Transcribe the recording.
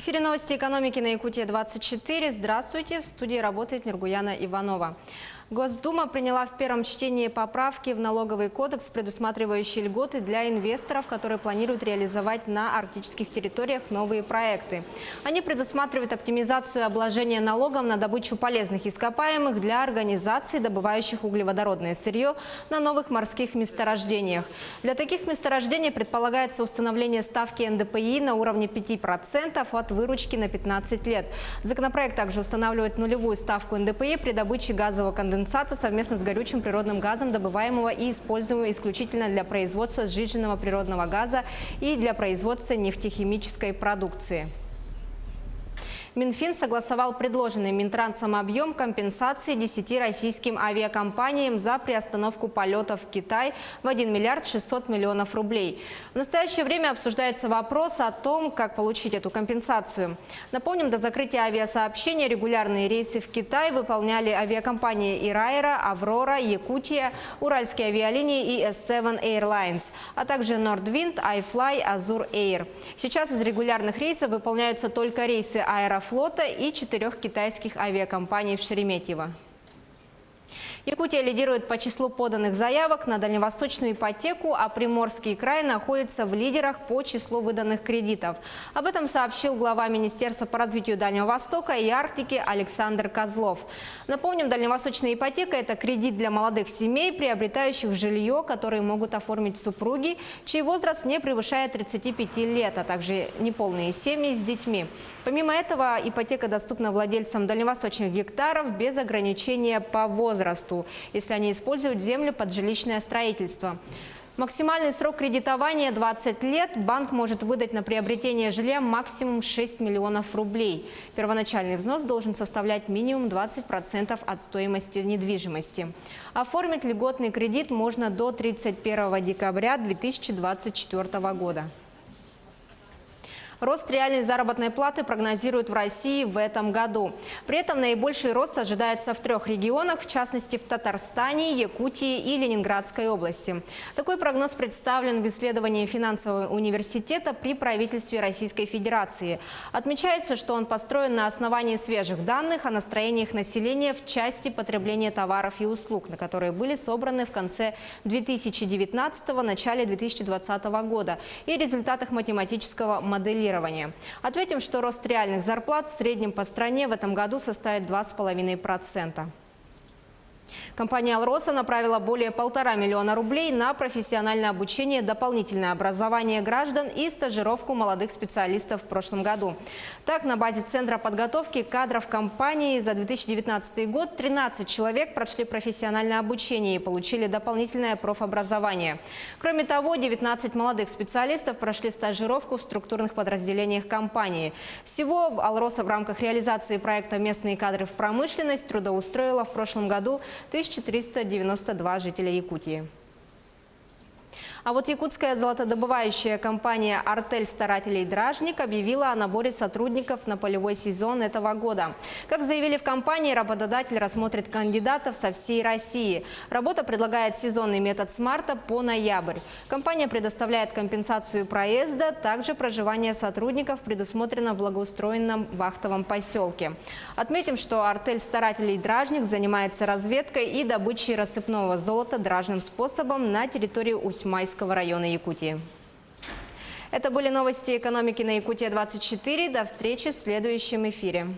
В эфире новости экономики на Якутия-24. Здравствуйте. В студии работает Нургуяна Иванова. Госдума приняла в первом чтении поправки в налоговый кодекс, предусматривающие льготы для инвесторов, которые планируют реализовать на арктических территориях новые проекты. Они предусматривают оптимизацию обложения налогом на добычу полезных ископаемых для организаций, добывающих углеводородное сырье на новых морских месторождениях. Для таких месторождений предполагается установление ставки НДПИ на уровне 5% от выручки на 15 лет. Законопроект также устанавливает нулевую ставку НДПИ при добыче газового конденсата совместно с горючим природным газом, добываемого и используемого исключительно для производства сжиженного природного газа и для производства нефтехимической продукции. Минфин согласовал предложенный Минтрансом объем компенсации 10 российским авиакомпаниям за приостановку полетов в Китай в 1 миллиард 600 миллионов рублей. В настоящее время обсуждается вопрос о том, как получить эту компенсацию. Напомним, до закрытия авиасообщения регулярные рейсы в Китай выполняли авиакомпании Ирайра, Аврора, Якутия, Уральские авиалинии и S7 Airlines, а также Nordwind, iFly, Azur Air. Сейчас из регулярных рейсов выполняются только рейсы Аэрофлота и 4 китайских авиакомпаний в Шереметьево. Якутия лидирует по числу поданных заявок на дальневосточную ипотеку, а Приморский край находится в лидерах по числу выданных кредитов. Об этом сообщил глава Министерства по развитию Дальнего Востока и Арктики Александр Козлов. Напомним, дальневосточная ипотека – это кредит для молодых семей, приобретающих жилье, которые могут оформить супруги, чей возраст не превышает 35 лет, а также неполные семьи с детьми. Помимо этого, ипотека доступна владельцам дальневосточных гектаров без ограничения по возрасту, если они используют землю под жилищное строительство. Максимальный срок кредитования – 20 лет. Банк может выдать на приобретение жилья максимум 6 миллионов рублей. Первоначальный взнос должен составлять минимум 20% от стоимости недвижимости. Оформить льготный кредит можно до 31 декабря 2024 года. Рост реальной заработной платы прогнозируют в России в этом году. При этом наибольший рост ожидается в 3 регионах, в частности в Татарстане, Якутии и Ленинградской области. Такой прогноз представлен в исследовании финансового университета при правительстве Российской Федерации. Отмечается, что он построен на основании свежих данных о настроениях населения в части потребления товаров и услуг, на которые были собраны в конце 2019-го, начале 2020 года, и результатах математического моделирования. Отметим, что рост реальных зарплат в среднем по стране в этом году составит 2,5%. Компания «Алроса» направила более 1,5 миллиона рублей на профессиональное обучение, дополнительное образование граждан и стажировку молодых специалистов в прошлом году. Так, на базе Центра подготовки кадров компании за 2019 год 13 человек прошли профессиональное обучение и получили дополнительное профобразование. Кроме того, 19 молодых специалистов прошли стажировку в структурных подразделениях компании. Всего «Алроса» в рамках реализации проекта «Местные кадры в промышленность» трудоустроила в прошлом году 1392 жителя Якутии. А вот якутская золотодобывающая компания «Артель Старателей Дражник» объявила о наборе сотрудников на полевой сезон этого года. Как заявили в компании, работодатель рассмотрит кандидатов со всей России. Работа предлагает сезонный метод с марта по ноябрь. Компания предоставляет компенсацию проезда, также проживание сотрудников предусмотрено в благоустроенном вахтовом поселке. Отметим, что «Артель Старателей Дражник» занимается разведкой и добычей рассыпного золота дражным способом на территории Усть-Майского района Якутии. Это были новости экономики на Якутия-24. До встречи в следующем эфире.